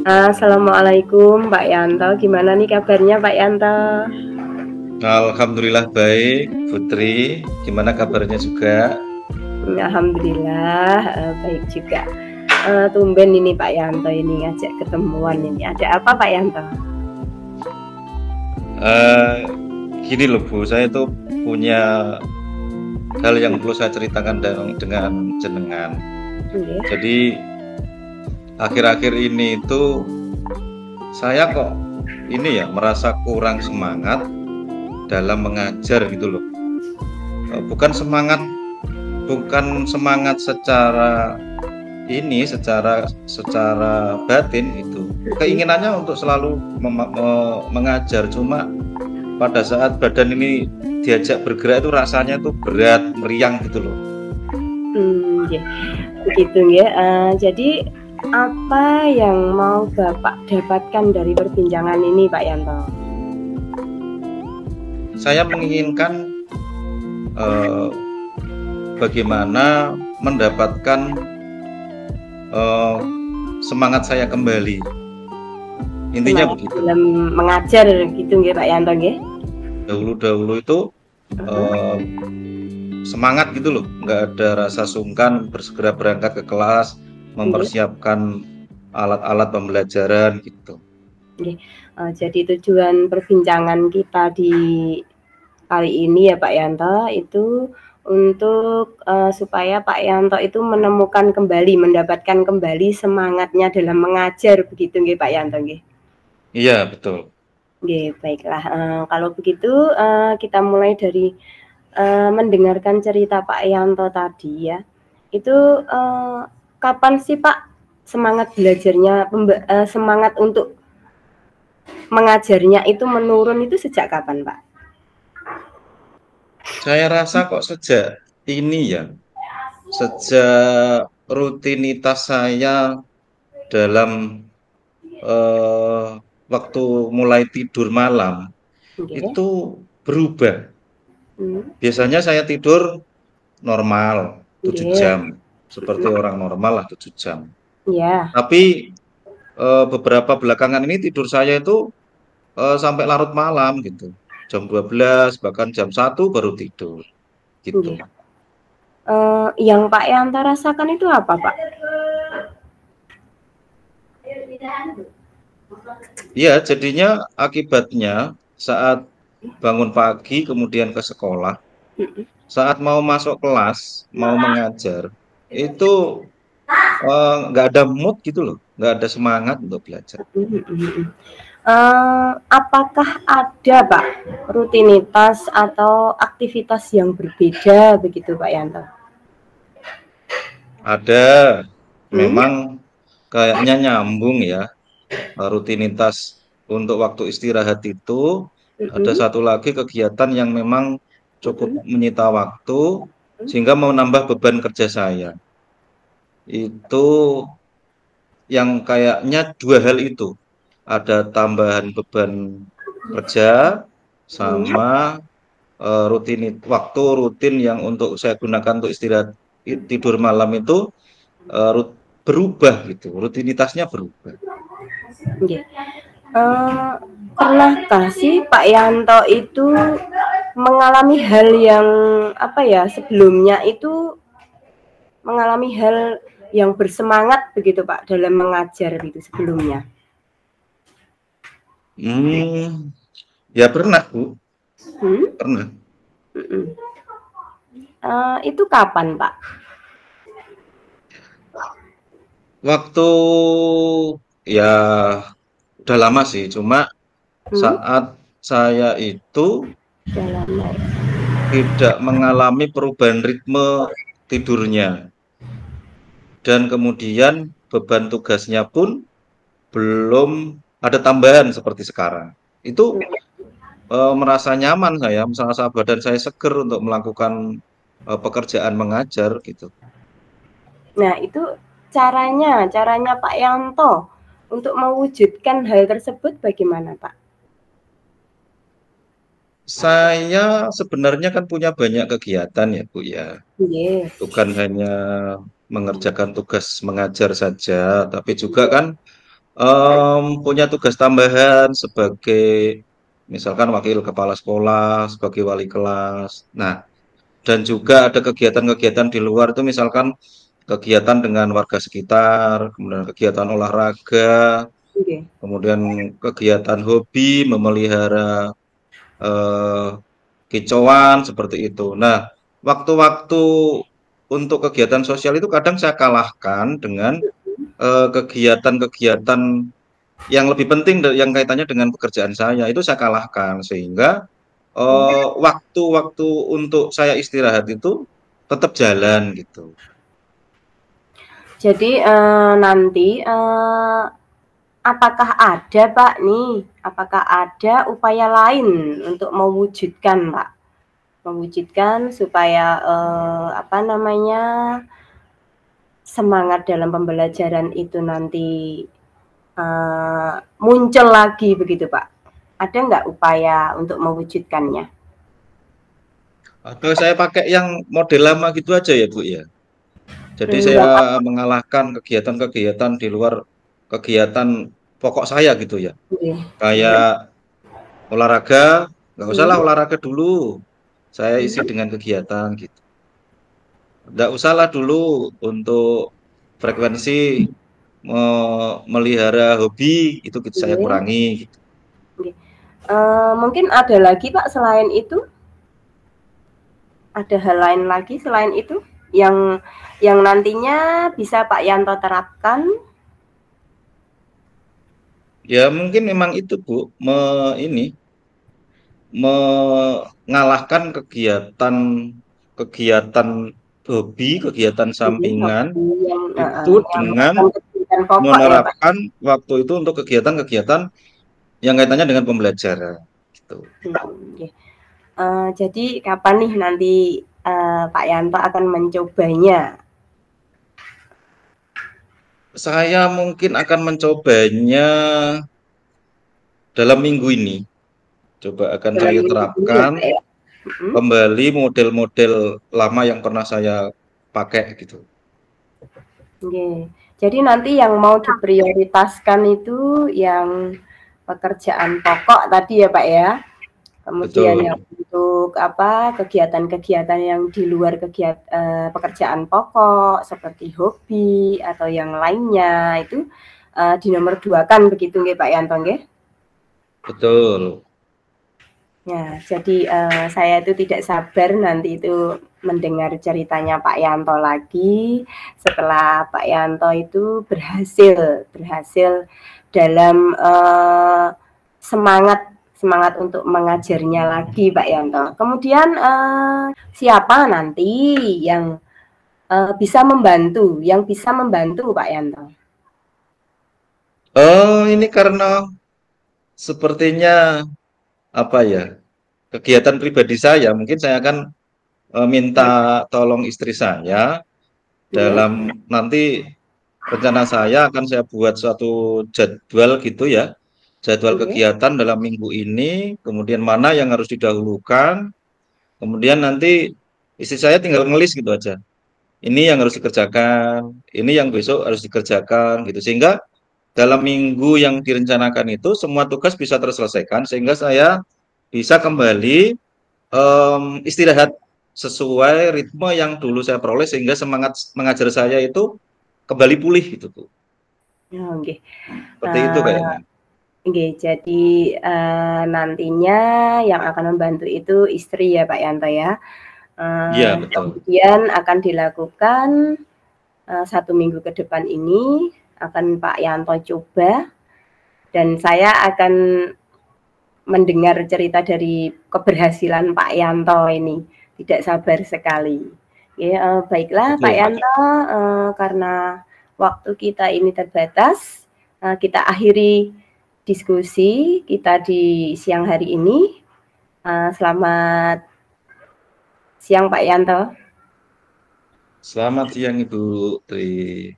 Assalamualaikum Pak Yanto, gimana nih kabarnya Pak Yanto? Alhamdulillah baik, Putri. Gimana kabarnya juga? Alhamdulillah baik juga. Tumben ini Pak Yanto ini ngajak ketemuan ini. Ada apa Pak Yanto? Eh, Gini loh Bu, saya tuh punya hal yang perlu saya ceritakan dengan jenengan. Nggih. Jadi akhir-akhir ini itu saya kok ini ya merasa kurang semangat dalam mengajar gitu loh. Bukan semangat secara secara batin itu. Keinginannya untuk selalu mengajar, cuma pada saat badan ini diajak bergerak itu rasanya tuh berat, meriang gitu loh. Nggih. Begitu ya. Jadi apa yang mau Bapak dapatkan dari perbincangan ini Pak Yanto? Saya menginginkan eh, bagaimana mendapatkan eh, semangat saya kembali. Intinya Semangat begitu. dalam mengajar gitu nggih Pak Yanto nggih? Dahulu-dahulu itu eh, semangat gitu loh, nggak ada rasa sungkan bersegera berangkat ke kelas, Nggih. mempersiapkan alat-alat pembelajaran gitu. Nggih. Jadi tujuan perbincangan kita di kali ini ya Pak Yanto itu untuk supaya Pak Yanto itu menemukan kembali, mendapatkan kembali semangatnya dalam mengajar begitu nggih Pak Yanto nggih? Iya betul. Nggih, baiklah. Kalau begitu kita mulai dari mendengarkan cerita Pak Yanto tadi ya. Itu kapan sih Pak semangat belajarnya, semangat untuk mengajarnya itu menurun itu sejak kapan Pak? Saya rasa kok sejak ini ya, sejak rutinitas saya dalam eh, waktu mulai tidur malam Nggih. itu berubah. Hmm. Biasanya saya tidur normal 7 Nggih. jam, seperti orang normal lah 7 jam. Iya. Tapi beberapa belakangan ini tidur saya itu sampai larut malam gitu. Jam 12 bahkan jam 1 baru tidur gitu. Nggih. Yang Pak Yanto rasakan itu apa Pak? Iya, jadinya akibatnya saat bangun pagi kemudian ke sekolah, saat mau masuk kelas, mau mengajar, itu nggak ada mood gitu loh, nggak ada semangat untuk belajar. Apakah ada Pak rutinitas atau aktivitas yang berbeda begitu Pak Yanto? Ada, Hmm? memang kayaknya nyambung ya, rutinitas untuk waktu istirahat itu ada Mm-mm. satu lagi kegiatan yang memang cukup Mm-mm. menyita waktu sehingga menambah beban kerja saya. Itu yang kayaknya dua hal itu. Ada tambahan beban kerja sama waktu rutin yang untuk saya gunakan untuk istirahat tidur malam itu berubah gitu, rutinitasnya berubah. Okay. Pernahkah sih Pak Yanto itu mengalami hal yang apa ya sebelumnya itu mengalami hal yang bersemangat begitu Pak dalam mengajar itu sebelumnya? Ya pernah Bu, Hmm? pernah. Itu kapan Pak? Waktu ya udah lama sih, cuma Hmm? saat saya itu Dalam tidak mengalami perubahan ritme tidurnya dan kemudian beban tugasnya pun belum ada tambahan seperti sekarang. Itu merasa nyaman saya, merasa badan saya seger untuk melakukan pekerjaan mengajar gitu. Nah, itu caranya Pak Yanto untuk mewujudkan hal tersebut bagaimana, Pak? Saya sebenarnya kan punya banyak kegiatan ya Bu ya. Iya. Bukan hanya mengerjakan tugas mengajar saja, tapi juga kan punya tugas tambahan sebagai misalkan wakil kepala sekolah, sebagai wali kelas. Nah, dan juga ada kegiatan-kegiatan di luar itu misalkan kegiatan dengan warga sekitar, kemudian kegiatan olahraga, Oke. kemudian kegiatan hobi, memelihara eh, kicauan seperti itu. Nah, waktu-waktu untuk kegiatan sosial itu kadang saya kalahkan dengan kegiatan-kegiatan yang lebih penting yang kaitannya dengan pekerjaan saya itu saya kalahkan sehingga waktu-waktu untuk saya istirahat itu tetap jalan gitu. Jadi nanti apakah ada Pak nih, apakah ada upaya lain untuk mewujudkan Pak? Mewujudkan supaya apa namanya, semangat dalam pembelajaran itu nanti muncul lagi begitu Pak? Ada nggak upaya untuk mewujudkannya? Atau saya pakai yang model lama gitu aja ya Bu ya. Jadi Nggak saya apa-apa. mengalahkan kegiatan-kegiatan di luar kegiatan pokok saya gitu ya. Oke. Kayak olahraga, nggak usah lah Hmm. olahraga dulu. Saya isi Hmm. dengan kegiatan gitu. Nggak usah lah dulu untuk frekuensi melihara hobi itu saya Oke. kurangi gitu. Oke. Mungkin ada lagi Pak selain itu? Ada hal lain lagi selain itu yang nantinya bisa Pak Yanto terapkan? Ya mungkin memang itu Bu, ini mengalahkan kegiatan hobi, kegiatan sampingan Hobi yang itu yang dengan bukan kebutuhan pokok ya Pak? menerapkan waktu itu untuk kegiatan-kegiatan yang kaitannya dengan pembelajaran gitu. Oke. Jadi kapan nih nanti Pak Yanto akan mencobanya? Saya mungkin akan mencobanya dalam minggu ini. Coba akan Dalam saya minggu ini ya terapkan Pak ya? Mhm. kembali model-model lama yang pernah saya pakai gitu. Oke. Jadi nanti yang mau diprioritaskan itu yang pekerjaan pokok tadi ya Pak ya? Kemudian yang Betul. untuk apa, kegiatan-kegiatan yang di luar pekerjaan pokok seperti hobi atau yang lainnya itu dinomor dua kan begitu nggih Pak Yanto nggih? Betul. Ya, jadi saya itu tidak sabar nanti itu mendengar ceritanya Pak Yanto lagi setelah Pak Yanto itu berhasil dalam semangat semangat untuk mengajarnya lagi Pak Yanto. Kemudian siapa nanti yang bisa membantu Pak Yanto? Oh, ini karena sepertinya apa ya? Kegiatan pribadi saya, mungkin saya akan minta tolong istri saya Nggih, dalam nanti rencana saya akan saya buat suatu jadwal gitu ya. Jadwal nggih. kegiatan dalam minggu ini, kemudian mana yang harus didahulukan, kemudian nanti istri saya tinggal ngelis gitu aja. Ini yang harus dikerjakan, ini yang besok harus dikerjakan gitu. Sehingga dalam minggu yang direncanakan itu semua tugas bisa terselesaikan sehingga saya bisa kembali istirahat sesuai ritme yang dulu saya peroleh sehingga semangat mengajar saya itu kembali pulih gitu tuh. Oh, nggih. Seperti itu Eee kayaknya. Nggih, jadi, nantinya yang akan membantu itu istri ya, Pak Yanto ya. Iya betul. Kemudian akan dilakukan, 1 minggu ke depan ini akan Pak Yanto coba dan saya akan mendengar cerita dari keberhasilan Pak Yanto ini. Tidak sabar sekali. Ya, baiklah Pak Betul. Yanto, karena waktu kita ini terbatas, kita akhiri diskusi kita di siang hari ini. Selamat siang Pak Yanto. Selamat siang Ibu Tri.